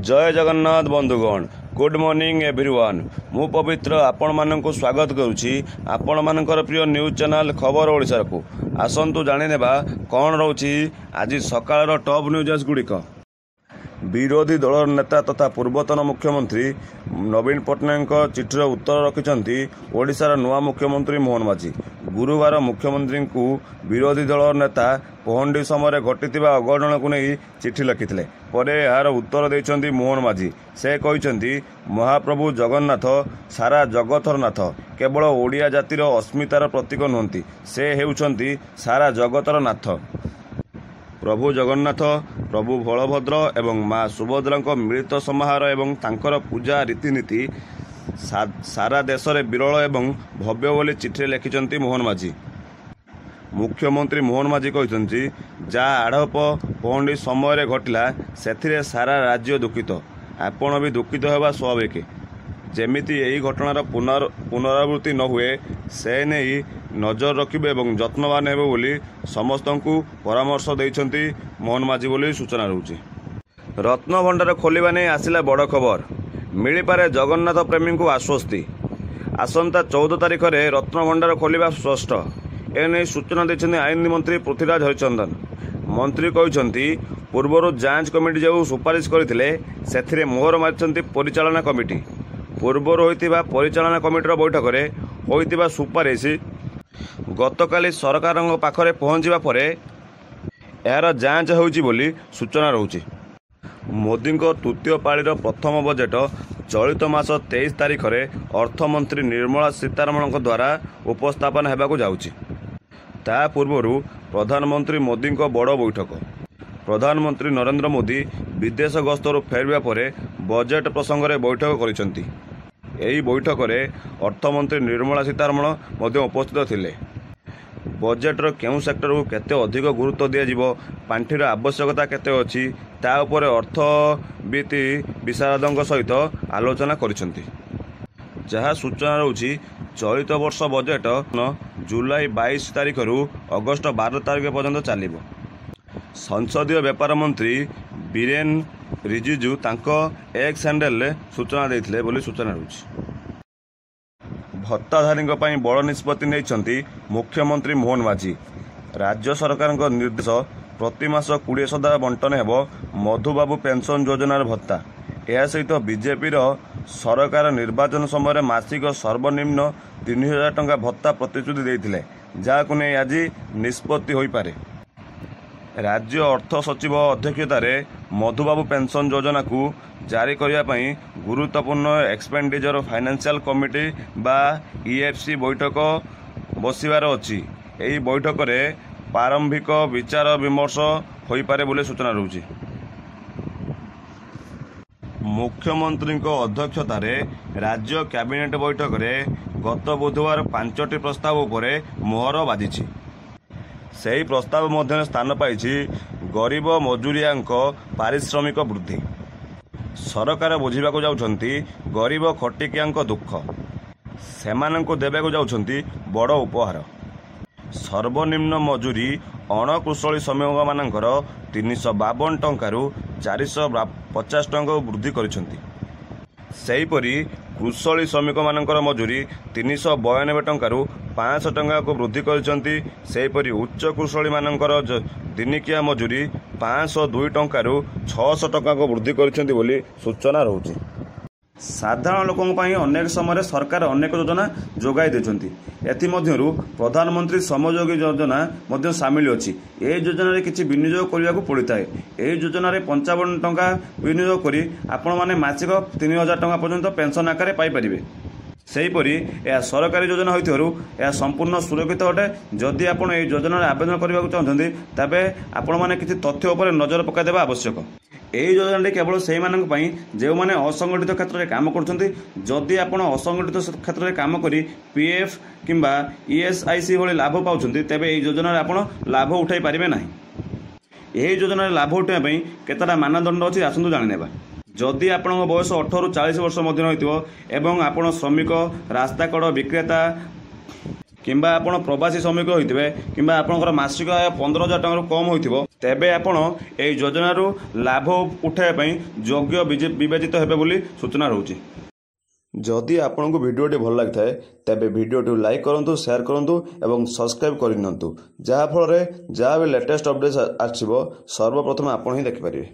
जय जगन्नाथ बंधुगण good morning everyone मु पवित्र आपण मानक स्वागत करुछि आपण मानकर प्रिय न्यूज चैनल खबर ओडिशा को आसंतु जानि नेबा कौन रोची आज सकाळ टॉप न्यूज गुड़िक। विरोधी दल नेता तथा पूर्वतन मुख्यमंत्री नवीन पट्टनायक चिठीर उत्तर रखिंट ओडिशार नुआ मुख्यमंत्री मोहन माझी। गुरुवार मुख्यमंत्री को विरोधी दल नेता पहंडी समय घटिता अघटन को नहीं चिठी लिखिते यार उत्तर देइछन्ति मोहन माझी। से कहते महाप्रभु जगन्नाथ सारा जगतर नाथ केवल ओडिया जातिर अस्मितार प्रतीक नुहति से हेउछन्ति सारा जगतर नाथ। प्रभु जगन्नाथ प्रभु बलभद्र एवं माँ सुभद्रा मिलित समाहार एवं तांकर पूजा रीतिनीति सारा देश में विरल एवं भव्य बोली चिठी लिखिंट मोहन माझी। मुख्यमंत्री मोहन माझी कहते जहाँ आड़प पहंडी समय घटला से सारा राज्य दुखित आपण भी दुखित होगा स्वाभाविक। जेमिति यही घटनार पुनरावृत्ति न हुए से नहीं नजर रखिबे एवं जत्नवान हेबे बोली समस्त को परामर्श देइछन्ति मोहन माझी बोली सूचना रहउछि। रत्न भंडार खोलिबा नै आसिला बड़ खबर मिली पारे जगन्नाथ प्रेमी को आश्वस्ति। आसंता 14 तारिख में रत्न भंडार खोलिबा स्पष्ट एने सूचना देइछन्ति आईन मंत्री पृथ्वीराज हरिचंदन। मंत्री कहते पूर्वर जांच कमिटी जो सुपारिश करथिले सेथिरे मोहर मारिछन्ति परिचालना कमिटी। पूर्वर होइतिबा परिचालना कमिटीर बैठक में होइतिबा सुपारिश गतकाली सरकार पाखरे पहुंचवा पर यार जांच होउछि बोली सूचना रहउछि। मोदी तृतीय पाळीर प्रथम बजेट चलित मास 23 तारिख में अर्थमंत्री निर्मला सीतारमण द्वारा उपस्थापन हेबाकु जाउछि। ता पूर्व प्रधानमंत्री मोदी बड़ बैठक। प्रधानमंत्री नरेंद्र मोदी विदेश गस्तरु फेरिबा पर बजेट प्रसंग में बैठक करिसेंति। एही बैठक में अर्थमंत्री निर्मला सीतारमण उपस्थित थिले। बजेटर केउं सेक्टर को केते अधिक गुरुत्व दिया पांठीर आवश्यकता केते अछि ता उपर अर्थविद विशारदों सहित आलोचना करिसेंति। जहाँ सूचना रहउछि चलित वर्ष बजेट जुलाई 22 तारिख रु अगस्त 12 तारिख पर्यंत चलिबो। संसदीय व्यापार मंत्री बीरेन रिजिजू तांको एक्स हैंडल सूचना देथिले बोली सूचना रहउछि। भत्ताधारी बड़ निष्पत्ति नहीं मुख्यमंत्री मोहन माझी। राज्य सरकार निर्देश प्रति मास 20,000 बंटन हेब मधुबाबू पेंशन योजनार भत्ता। यह सहित बीजेपी सरकार निर्वाचन समय मासिक सर्वनिम्न 3,000 टंका भत्ता प्रतिश्रुति देते जहां नहीं आज निष्पत्ति हो पारे। राज्य अर्थ सचिव अध्यक्षतार मधुबाबू पेंशन योजना को जारी करने गुरुत्वपूर्ण एक्सपेंडिचर फाइनेंशियल कमिटी बा ईएफसी बैठक बसिबार अछि। एही बैठक में प्रारंभिक विचार विमर्श हो पारे बोले सूचना रहउछि। मुख्यमंत्री अध्यक्षतार राज्य कैबिनेट बैठक में गत बुधवार 5टी प्रस्ताव उपरे मोहर बाजिछि। सही प्रस्ताव मध्य स्थान पाई गरीब मजूरिया पारिश्रमिक वृद्धि। सरकार बुझा जाउछन्ति गरीब खटिकिया दुख सेमानंको देबाकु जाउछन्ति बड़ उपहार। सर्वनिम्न मजूरी अणकुशली श्रमिक मानकर 352 टंकारु 450 टंका वृद्धि करिसेंति। सेहीपरि कुशली श्रमिक मानकर मजूरी 392 टंकारु 500 टंका को वृद्धि करिसेंति। सेहीपरि उच्च कुशली मानकर दिनिकिया मजूरी 502 टंकारु 600 टंका को वृद्धि करिसेंति बोली सूचना रहउछि। साधारण लोकों अनेक समय सरकार अनेक योजना जोगाई देछन्ति। एथिमध्यरु प्रधानमंत्री श्रमयोगी योजना सामिल अछि। ए योजना रे किछि विनियोग करियाकु पड़िताए। ए योजना रे 55 टंका विनियोग करी आपण माने मासिक 3,000 टंका पर्यंत पेंशन आकार पाई परिबे। सेहीपरि यह सरकारी योजना होइथिबारु यह संपूर्ण सुरक्षित अटे। जदि आपण ए योजना आवेदन करबाकु चाहछन्ति तबे आपण माने किछि तथ्य उपर नजर पकाइ देबा आवश्यक। यही योजना केवल से जो मैंने असंगठित क्षेत्र में काम करदी आप असंगठित क्षेत्र में काम कर पीएफ किंबा ईएसआईसी भाई लाभ पाँच तेज यही योजना आप लाभ उठाई पारे ना। यही योजना लाभ उठाई केतटा मानदंड अच्छी आसतु जाने। जदि आप बयस 18 ରୁ 40 वर्ष होती आप श्रमिक रास्ताकड़ विक्रेता किंबा आपण प्रवासी श्रमिक होइतिबे किंबा आपनकर मासिक आय 15,000 टଙ୍କା कम होइतिबो तेबे आपण एई योजना रु लाभ उठाय पई योग्य विवेचित हेबे बोली सूचना रहउची। जदि आपनको वीडियोटी भल लगी थाए तेबे वीडियोटी लाइक करंतु, शेयर करंतु एवं सब्सक्राइब करिनंतु, जहा फल रे जहा भी लेटेस्ट अपडेट आछिबो सर्वप्रथम आपण ही देखि परिबे।